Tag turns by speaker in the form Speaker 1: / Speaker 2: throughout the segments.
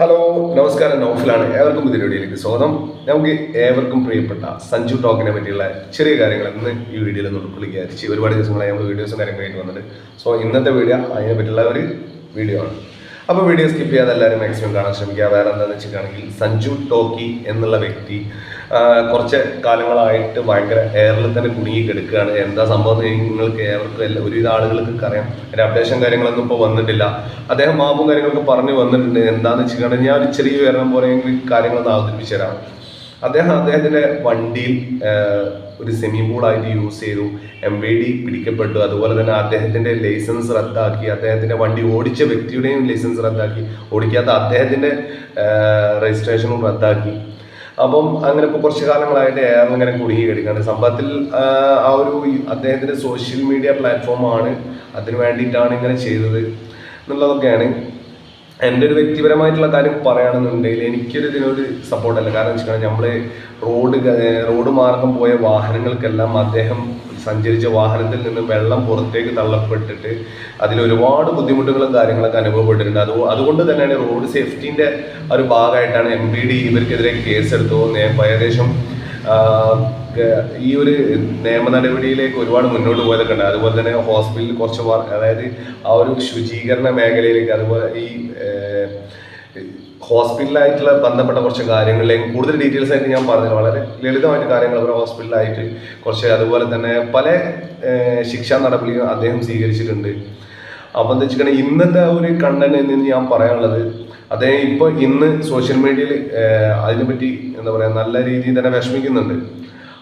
Speaker 1: Hello നമസ്കാരം, നൗഫലാണ്. ഏവർക്കും പുതിയ വീഡിയോയിലേക്ക് സ്വാഗതം. നമുക്ക് ഏവർക്കും പ്രിയപ്പെട്ട സഞ്ജു ടോക്കിനെ പറ്റിയുള്ള ചെറിയ കാര്യങ്ങൾ ഇന്ന് ഈ വീഡിയോയിൽ ഒന്ന് ഉൾക്കൊള്ളിക്കാതിരിച്ച് ഒരുപാട് ദിവസങ്ങളായി നമ്മൾ വീഡിയോസും കാര്യങ്ങളായിട്ട് വന്നിട്ട്. സോ ഇന്നത്തെ വീഡിയോ അതിനെ പറ്റിയുള്ള ഒരു വീഡിയോ ആണ്. അപ്പോൾ വീഡിയോ സ്കിപ്പ് ചെയ്യാതെ എല്ലാവരും മാക്സിമം കാണാൻ ശ്രമിക്കുക. വേറെ എന്താണെന്ന് വെച്ചിട്ടാണെങ്കിൽ സഞ്ജു ടോക്കി എന്നുള്ള വ്യക്തി കുറച്ച് കാലങ്ങളായിട്ട് ഭയങ്കര എയറിൽ തന്നെ കുടുങ്ങി കിടക്കുകയാണ്. എന്താ സംഭവം നിങ്ങൾക്ക് ഏവർക്കും ഒരുവിധ ആളുകൾക്ക് അറിയാം. അതിൻ്റെ അപ്ഡേഷൻ കാര്യങ്ങളൊന്നും ഇപ്പോൾ വന്നിട്ടില്ല. അദ്ദേഹം മാപ്പും കാര്യങ്ങളൊക്കെ പറഞ്ഞു വന്നിട്ടുണ്ട്. എന്താണെന്ന് വെച്ചിട്ടുണ്ടെങ്കിൽ ഞാൻ ഒരു ചെറിയ വിവരണം പോലെ കാര്യങ്ങളൊന്ന് അവതരിപ്പിച്ചു തരാം. അദ്ദേഹത്തിൻ്റെ വണ്ടിയിൽ ഒരു സ്വിമ്മിംഗ് പൂളായിട്ട് യൂസ് ചെയ്തു, MVD പിടിക്കപ്പെട്ടു. അതുപോലെ തന്നെ അദ്ദേഹത്തിൻ്റെ ലൈസൻസ് റദ്ദാക്കി, അദ്ദേഹത്തിൻ്റെ വണ്ടി ഓടിച്ച വ്യക്തിയുടെയും ലൈസൻസ് റദ്ദാക്കി, ഓടിക്കാത്ത അദ്ദേഹത്തിൻ്റെ രജിസ്ട്രേഷനും റദ്ദാക്കി. അപ്പം അങ്ങനെ ഇപ്പോൾ കുറച്ച് കാലങ്ങളായിട്ട് എയറിൽ ഇങ്ങനെ കുടുങ്ങി കിടക്കുകയാണ്. സംഭവത്തിൽ ആ ഒരു അദ്ദേഹത്തിൻ്റെ സോഷ്യൽ മീഡിയ പ്ലാറ്റ്ഫോമാണ് അതിന് വേണ്ടിയിട്ടാണ് ഇങ്ങനെ ചെയ്തത് എന്നുള്ളതൊക്കെയാണ്. എൻ്റെ ഒരു വ്യക്തിപരമായിട്ടുള്ള കാര്യം പറയുകയാണെന്നുണ്ടെങ്കിൽ എനിക്കൊരു ഇതിനൊരു സപ്പോർട്ടല്ല. കാരണം വെച്ചാൽ നമ്മൾ റോഡ് മാർഗം പോയ വാഹനങ്ങൾക്കെല്ലാം അദ്ദേഹം സഞ്ചരിച്ച വാഹനത്തിൽ നിന്ന് വെള്ളം പുറത്തേക്ക് തള്ളപ്പെട്ടിട്ട് അതിലൊരുപാട് ബുദ്ധിമുട്ടുകളും കാര്യങ്ങളൊക്കെ അനുഭവപ്പെട്ടിട്ടുണ്ട്. അതുകൊണ്ട് തന്നെയാണ് റോഡ് സേഫ്റ്റീൻ്റെ ഒരു ഭാഗമായിട്ടാണ് MVD ഇവർക്കെതിരെ കേസെടുത്തു. ഏകദേശം ഈ ഒരു നിയമ നടപടിയിലേക്ക് ഒരുപാട് മുന്നോട്ട് പോയതൊക്കെ ഉണ്ട്. അതുപോലെ തന്നെ ഹോസ്പിറ്റലിൽ കുറച്ച് അതായത് ആ ഒരു ശുചീകരണ മേഖലയിലേക്ക്, അതുപോലെ ഈ ഹോസ്പിറ്റലായിട്ടുള്ള ബന്ധപ്പെട്ട കുറച്ച് കാര്യങ്ങളിലേക്ക് കൂടുതൽ ഡീറ്റെയിൽസ് ആയിട്ട് ഞാൻ പറഞ്ഞത് വളരെ ലളിതമായിട്ട് കാര്യങ്ങൾ അവർ ഹോസ്പിറ്റലായിട്ട് കുറച്ച്, അതുപോലെ തന്നെ പല ശിക്ഷാ നടപടികൾ അദ്ദേഹം സ്വീകരിച്ചിട്ടുണ്ട്. അപ്പോൾ എന്താ വെച്ചിട്ടുണ്ടെങ്കിൽ ഇന്നത്തെ ഒരു കണ്ടന്റ് എന്ന് ഞാൻ പറയാനുള്ളത്, അദ്ദേഹം ഇപ്പോൾ ഇന്ന് സോഷ്യൽ മീഡിയയിൽ അതിനെപ്പറ്റി എന്താ പറയുക നല്ല രീതിയിൽ തന്നെ വിഷമിക്കുന്നുണ്ട്.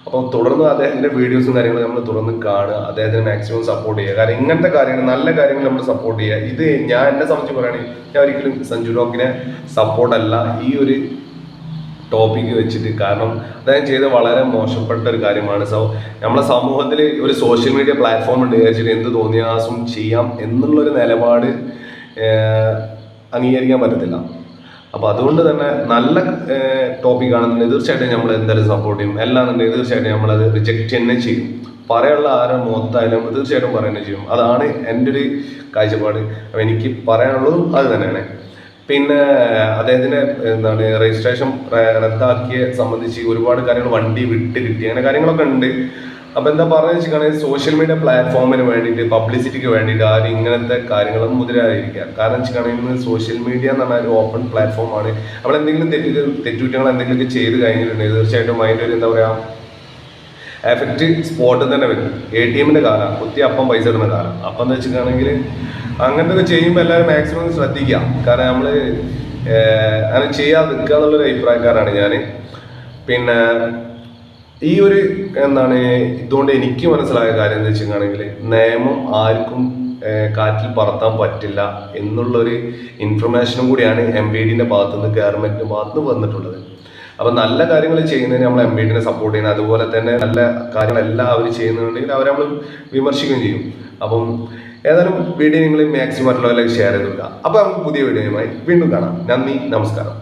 Speaker 1: അപ്പോൾ തുടർന്ന് അദ്ദേഹത്തിൻ്റെ വീഡിയോസും കാര്യങ്ങളും നമ്മൾ തുറന്ന് കാണുക, അദ്ദേഹത്തിന് മാക്സിമം സപ്പോർട്ട് ചെയ്യുക. കാരണം ഇങ്ങനത്തെ കാര്യങ്ങൾ, നല്ല കാര്യങ്ങൾ നമ്മൾ സപ്പോർട്ട് ചെയ്യുക. ഇത് ഞാൻ എന്നെ സംബന്ധിച്ച് പറയുകയാണെങ്കിൽ ഞാൻ ഒരിക്കലും സഞ്ജു ടോക്കിനെ സപ്പോർട്ടല്ല ഈ ഒരു ടോപ്പിക്ക് വെച്ചിട്ട്. കാരണം അദ്ദേഹം ചെയ്ത വളരെ മോശപ്പെട്ട ഒരു കാര്യമാണ്. നമ്മളെ സമൂഹത്തിൽ ഒരു സോഷ്യൽ മീഡിയ പ്ലാറ്റ്ഫോം ഉണ്ട് വിചാരിച്ചിട്ട് എന്ത് തോന്നിയാസും ചെയ്യാം എന്നുള്ളൊരു നിലപാട് അംഗീകരിക്കാൻ പറ്റത്തില്ല. അപ്പോൾ അതുകൊണ്ട് തന്നെ നല്ല ടോപ്പിക് ആണെന്നുണ്ടെങ്കിൽ തീർച്ചയായിട്ടും നമ്മൾ എന്തായാലും സപ്പോർട്ട് ചെയ്യും. എല്ലാന്നുണ്ടെങ്കിൽ തീർച്ചയായിട്ടും നമ്മളത് റിജക്റ്റ് തന്നെ ചെയ്യും. പറയാനുള്ള ആരോ മൊത്തമായാലും തീർച്ചയായിട്ടും പറയുന്നത് ചെയ്യും. അതാണ് എൻ്റെ ഒരു കാഴ്ചപ്പാട്. അപ്പോൾ എനിക്ക് പറയാനുള്ളതും അത് തന്നെയാണ്. പിന്നെ അദ്ദേഹത്തിൻ്റെ രജിസ്ട്രേഷൻ റദ്ദാക്കിയ സംബന്ധിച്ച് ഒരുപാട് കാര്യങ്ങൾ, വണ്ടി വിട്ട് കിട്ടി, അങ്ങനെ കാര്യങ്ങളൊക്കെ ഉണ്ട്. അപ്പോൾ എന്താ പറഞ്ഞു വെച്ചിട്ടുണ്ടെങ്കിൽ സോഷ്യൽ മീഡിയ പ്ലാറ്റ്ഫോമിന് വേണ്ടിയിട്ട്, പബ്ലിസിറ്റിക്ക് വേണ്ടിയിട്ട് ആരും ഇങ്ങനത്തെ കാര്യങ്ങളും മുതിരാതിരിക്കുക. കാരണം വെച്ചിട്ടുണ്ടെങ്കിൽ സോഷ്യൽ മീഡിയ എന്ന് പറഞ്ഞാൽ ഒരു ഓപ്പൺ പ്ലാറ്റ്ഫോമാണ്. നമ്മൾ എന്തെങ്കിലും തെറ്റുകുറ്റങ്ങൾ എന്തെങ്കിലുമൊക്കെ ചെയ്ത് കഴിഞ്ഞിട്ടുണ്ടെങ്കിൽ തീർച്ചയായിട്ടും അതിൻ്റെ ഒരു എന്താ പറയുക എഫക്റ്റ് സ്പോട്ടിൽ തന്നെ വരും. ATMൻ്റെ കാലം, കുത്തി അപ്പം പൈസ ഇടുന്ന കാലം. അപ്പം എന്ന് വെച്ചിട്ടുണ്ടെങ്കിൽ അങ്ങനത്തെ ഒക്കെ ചെയ്യുമ്പോൾ എല്ലാവരും മാക്സിമം ശ്രദ്ധിക്കുക. കാരണം നമ്മൾ അങ്ങനെ ചെയ്യാതെ നിൽക്കുക എന്നുള്ളൊരു അഭിപ്രായക്കാരാണ് ഞാൻ. പിന്നെ ഈ ഒരു ഇതുകൊണ്ട് എനിക്ക് മനസ്സിലായ കാര്യം എന്ന് വെച്ചിട്ടുണ്ടെങ്കിൽ നിയമം ആർക്കും കാറ്റിൽ പറത്താൻ പറ്റില്ല എന്നുള്ളൊരു ഇൻഫർമേഷനും കൂടിയാണ് MVDൻ്റെ ഭാഗത്തുനിന്ന്, ഗവൺമെൻറ്റിൻ്റെ ഭാഗത്തുനിന്ന് വന്നിട്ടുള്ളത്. അപ്പം നല്ല കാര്യങ്ങൾ ചെയ്യുന്നതിന് നമ്മൾ MVDനെ സപ്പോർട്ട് ചെയ്യണം. അതുപോലെ തന്നെ നല്ല കാര്യങ്ങളെല്ലാം അവർ ചെയ്യുന്നുണ്ടെങ്കിൽ അവരെ നമ്മൾ വിമർശിക്കുകയും ചെയ്യും. അപ്പം ഏതായാലും വീഡിയോ നിങ്ങൾ മാക്സിമം മറ്റുള്ളവരിലേക്ക് ഷെയർ ചെയ്ത് കൊടുക്കുക. അപ്പോൾ നമുക്ക് പുതിയ വീഡിയോയുമായി വീണ്ടും കാണാം. നന്ദി, നമസ്കാരം.